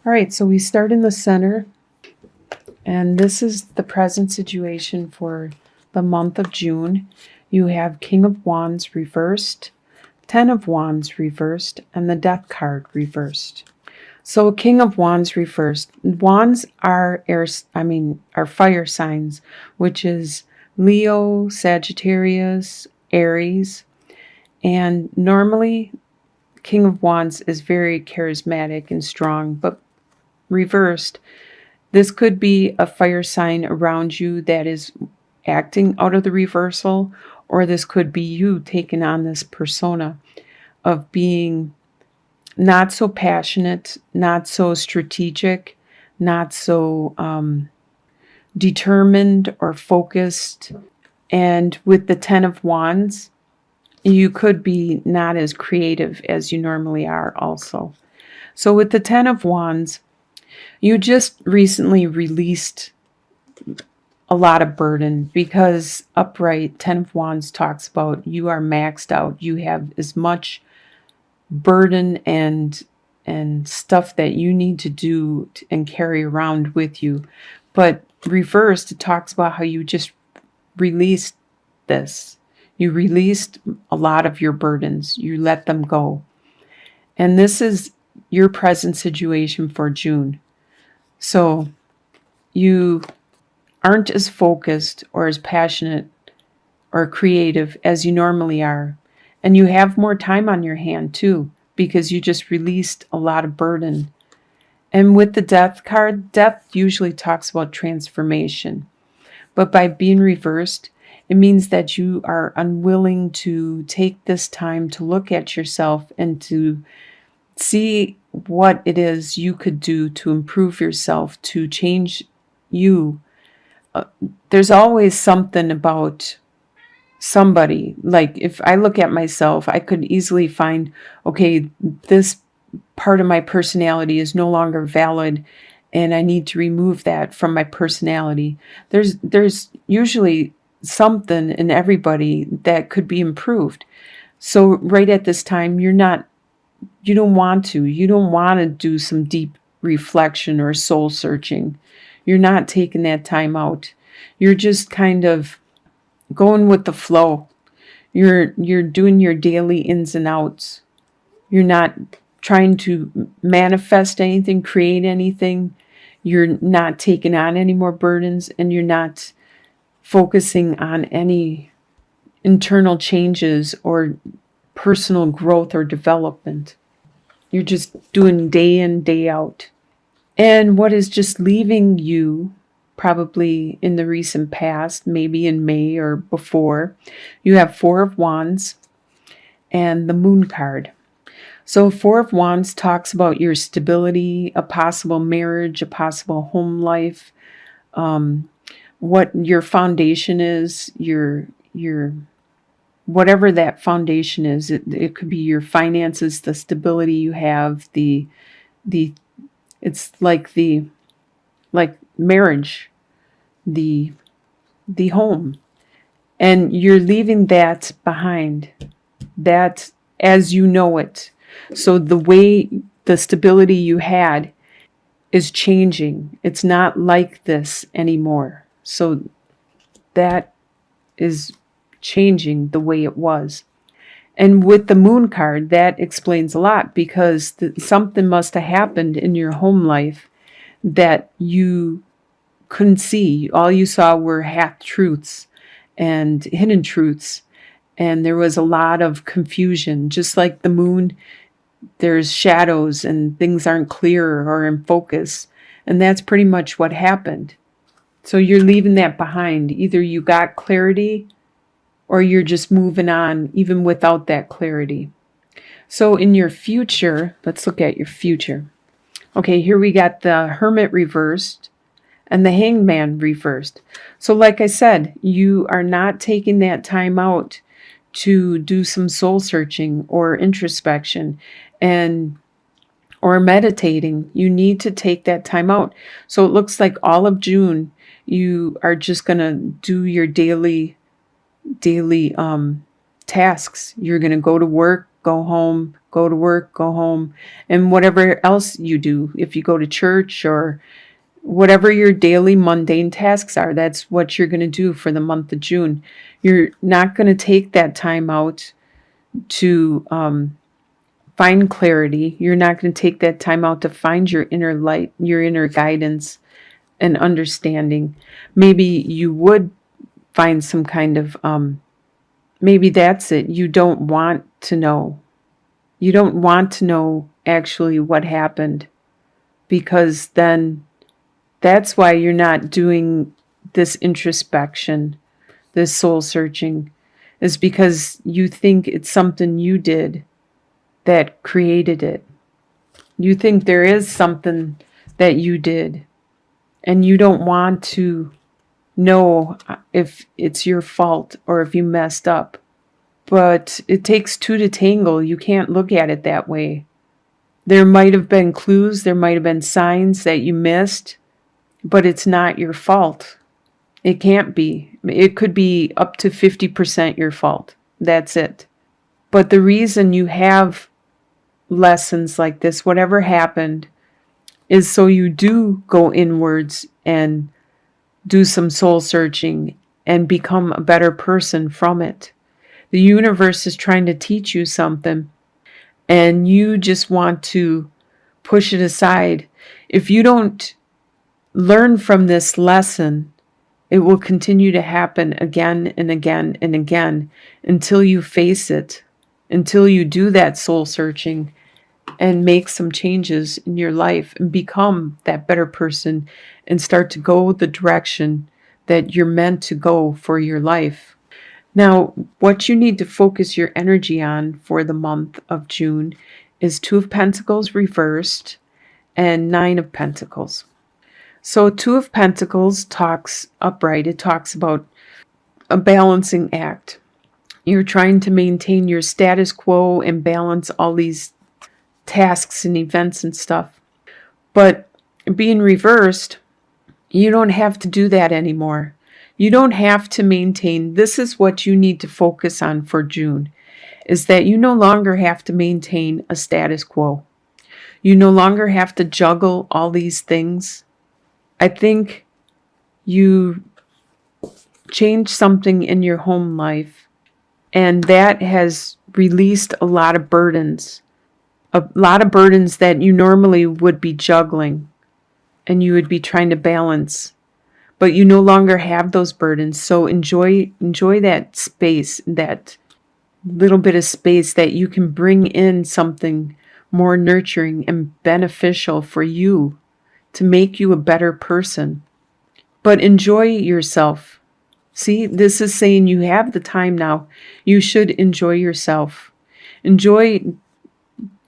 All right, so we start in the center, and this is the present situation for the month of June. You have King of Wands reversed, Ten of Wands reversed, and the Death card reversed. So King of Wands reversed. Wands are are fire signs, which is Leo, Sagittarius, Aries, and normally King of Wands is very charismatic and strong, but reversed, this could be a fire sign around you that is acting out of the reversal, or this could be you taking on this persona of being not so passionate, not so strategic, not so determined or focused. And with the Ten of Wands, you could be not as creative as you normally are also. So with the Ten of Wands, you just recently released a lot of burden, because upright Ten of Wands talks about you are maxed out. You have as much burden and stuff that you need to do and carry around with you. But reversed, it talks about how you just released this. You released a lot of your burdens. You let them go. And this is your present situation for June. So you aren't as focused or as passionate or creative as you normally are. And you have more time on your hand too, because you just released a lot of burden. And with the Death card, death usually talks about transformation. But by being reversed, it means that you are unwilling to take this time to look at yourself and to see what it is you could do to improve yourself, to change you. There's always something about somebody. Like if I look at myself, I could easily find, okay, this part of my personality is no longer valid and I need to remove that from my personality. There's usually something in everybody that could be improved. So right at this time, you don't want to do some deep reflection or soul searching. You're not taking that time out. You're just kind of going with the flow. You're doing your daily ins and outs. You're not trying to manifest anything, create anything. You're not taking on any more burdens, and you're not focusing on any internal changes or personal growth or development. You're just doing day in, day out. And what is just leaving you, probably in the recent past, maybe in May or before, you have Four of Wands and the Moon card. So Four of Wands talks about your stability, a possible marriage, a possible home life, what your foundation is, your whatever that foundation is. It could be your finances, the stability you have, it's like marriage, the home, and you're leaving that behind, that as you know it. So the way the stability you had is changing. It's not like this anymore. So that is changing the way it was. And with the Moon card, that explains a lot, because something must have happened in your home life that you couldn't see. All you saw were half-truths and hidden truths. And there was a lot of confusion. Just like the moon, there's shadows and things aren't clear or in focus. And that's pretty much what happened. So you're leaving that behind. Either you got clarity, or you're just moving on even without that clarity. So in your future, let's look at your future. Okay, here we got the Hermit reversed and the Hanged Man reversed. So like I said, you are not taking that time out to do some soul searching or introspection or meditating. You need to take that time out. So it looks like all of June, you are just going to do your daily tasks. You're going to go to work, go home, go to work, go home, and whatever else you do, if you go to church or whatever your daily mundane tasks are, that's what you're going to do for the month of June. You're not going to take that time out to find clarity. You're not going to take that time out to find your inner light, your inner guidance and understanding. Maybe you would find some kind of, maybe that's it. You don't want to know. You don't want to know actually what happened, because then that's why you're not doing this introspection, this soul searching, is because you think it's something you did that created it. You think there is something that you did, and you don't want to know if it's your fault or if you messed up. But it takes two to tangle. You can't look at it that way. There might have been clues, there might have been signs that you missed, but it's not your fault. It can't be. It could be up to 50% your fault. That's it. But the reason you have lessons like this, whatever happened, is so you do go inwards and do some soul searching and become a better person from it. The universe is trying to teach you something, and you just want to push it aside. If you don't learn from this lesson, it will continue to happen again and again and again until you face it, until you do that soul searching and make some changes in your life and become that better person and start to go the direction that you're meant to go for your life. Now, what you need to focus your energy on for the month of June is Two of Pentacles reversed and Nine of Pentacles. So Two of Pentacles talks upright. It talks about a balancing act. You're trying to maintain your status quo and balance all these tasks and events and stuff. But being reversed, you don't have to do that anymore. You don't have to maintain. This is what you need to focus on for June, is that you no longer have to maintain a status quo. You no longer have to juggle all these things. I think you changed something in your home life, and that has released a lot of burdens that you normally would be juggling and you would be trying to balance, but you no longer have those burdens. So enjoy that space, that little bit of space that you can bring in something more nurturing and beneficial for you to make you a better person. But enjoy yourself. See, this is saying you have the time now. You should enjoy yourself. Enjoy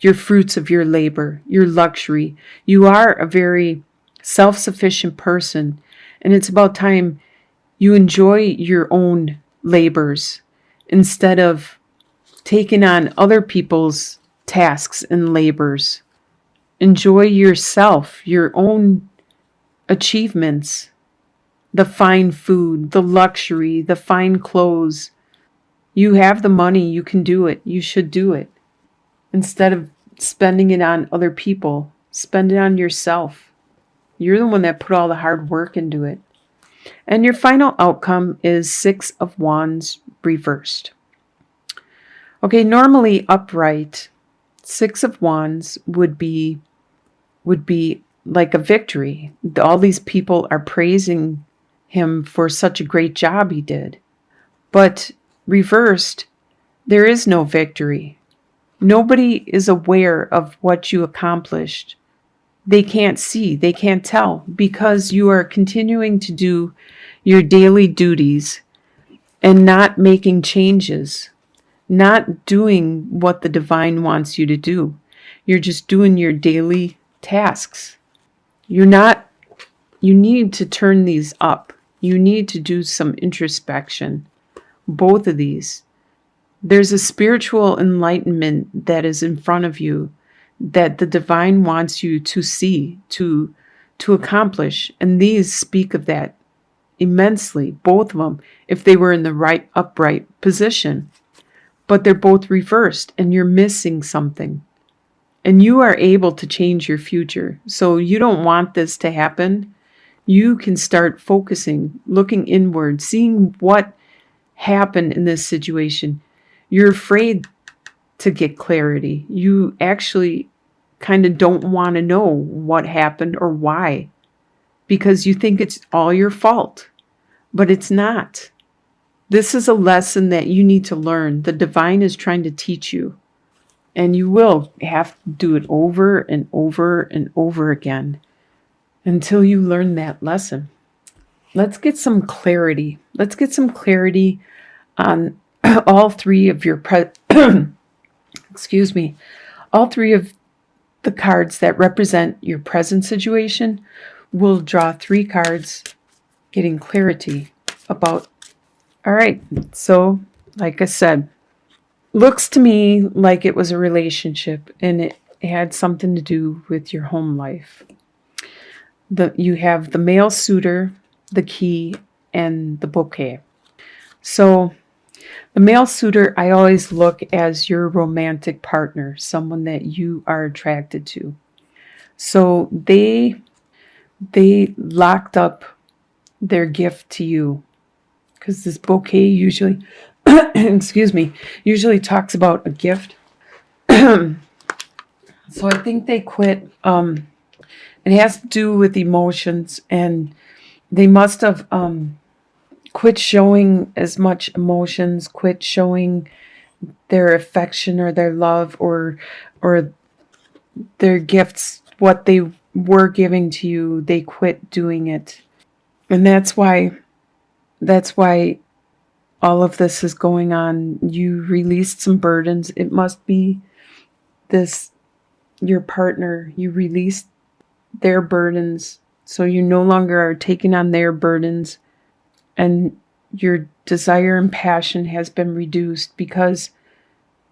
your fruits of your labor, your luxury. You are a very self-sufficient person, and it's about time you enjoy your own labors instead of taking on other people's tasks and labors. Enjoy yourself, your own achievements, the fine food, the luxury, the fine clothes. You have the money, you can do it, you should do it. Instead of spending it on other people, spend it on yourself. You're the one that put all the hard work into it. And your final outcome is Six of Wands reversed. Okay, normally upright, Six of Wands would be like a victory. All these people are praising him for such a great job he did. But reversed, there is no victory. Nobody is aware of what you accomplished. They can't see, they can't tell, because you are continuing to do your daily duties and not making changes, not doing what the divine wants you to do. You're just doing your daily tasks. You need to turn these up. You need to do some introspection. Both of these. There's a spiritual enlightenment that is in front of you that the divine wants you to see, to accomplish. And these speak of that immensely, both of them, if they were in the right upright position. but they're both reversed and you're missing something. And you are able to change your future. So you don't want this to happen. You can start focusing, looking inward, seeing what happened in this situation. You're afraid to get clarity. You actually kind of don't want to know what happened or why, because you think it's all your fault, but it's not. This is a lesson that you need to learn. The divine is trying to teach you, and you will have to do it over and over and over again until you learn that lesson. Let's get some clarity. Let's get some clarity on all three of your excuse me, all three of the cards that represent your present situation. We'll draw 3 cards getting clarity about. All right, so like I said, looks to me like it was a relationship and it had something to do with your home life. You have the male suitor, the key, and the bouquet. So the male suitor, I always look as your romantic partner, someone that you are attracted to. So they locked up their gift to you, because this bouquet usually, excuse me, usually talks about a gift. So I think they quit. It has to do with emotions, and they must have quit showing as much emotions, quit showing their affection or their love or their gifts, what they were giving to you. They quit doing it. And that's why all of this is going on. You released some burdens. It must be your partner. You released their burdens, so you no longer are taking on their burdens, and your desire and passion has been reduced because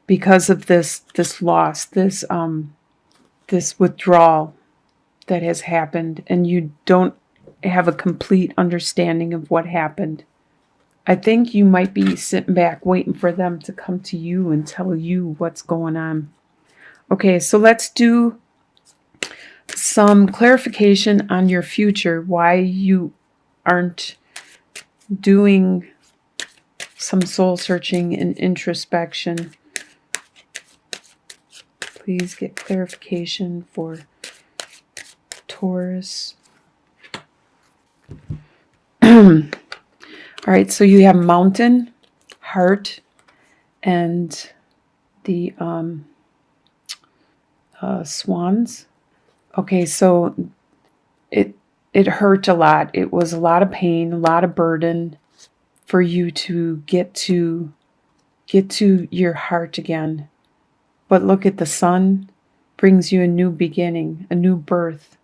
of this loss, this withdrawal that has happened, and you don't have a complete understanding of what happened. I think you might be sitting back waiting for them to come to you and tell you what's going on. Okay, so let's do some clarification on your future, why you aren't doing some soul searching and introspection. Please get clarification for Taurus. All right, so you have mountain, heart, and the swans. Okay, so it hurt a lot. It was a lot of pain, a lot of burden for you to get to your heart again. But look at the sun brings you a new beginning, a new birth,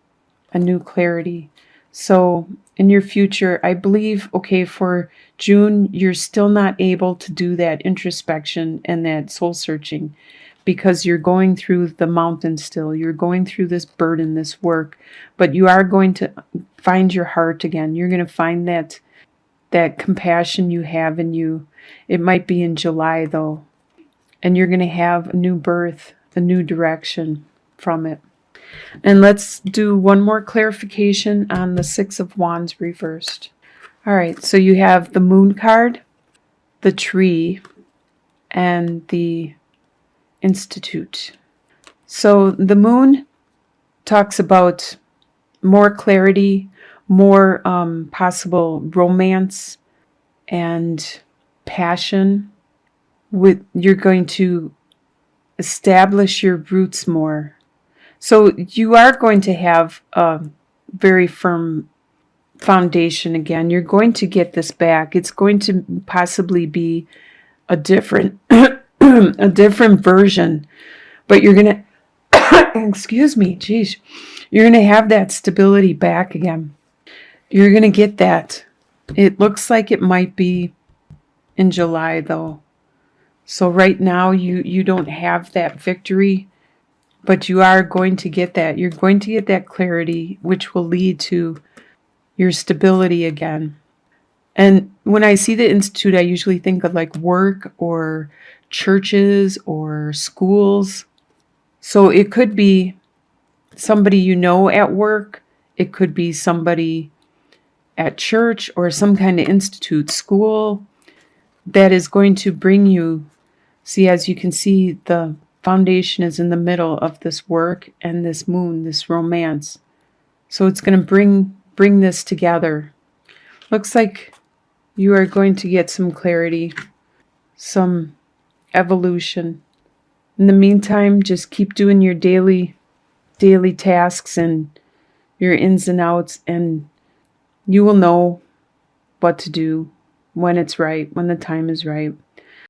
a new clarity. So in your future, I believe, okay, for June, you're still not able to do that introspection and that soul searching because you're going through the mountain still. You're going through this burden, this work, but you are going to find your heart again. You're going to find that compassion you have in you. It might be in July though, and you're going to have a new birth, a new direction from it. And let's do one more clarification on the 6 of Wands reversed. All right, so you have the Moon card, the Tree, and the Institute. So the Moon talks about more clarity, more possible romance and passion. You're going to establish your roots more. So you are going to have a very firm foundation again. You're going to get this back. It's going to possibly be a different a different version, but you're going to excuse me, geez. You're going to have that stability back again. You're going to get that. It looks like it might be in July though. So right now you don't have that victory, but you are going to get that. You're going to get that clarity, which will lead to your stability again. And when I see the Institute, I usually think of like work or churches or schools. So it could be somebody you know at work. It could be somebody at church or some kind of institute, school, that is going to bring you. See, as you can see, the foundation is in the middle of this work and this moon, this romance. So it's going to bring this together. Looks like you are going to get some clarity, some evolution. In the meantime, just keep doing your daily tasks and your ins and outs, and you will know what to do when it's right, when the time is right.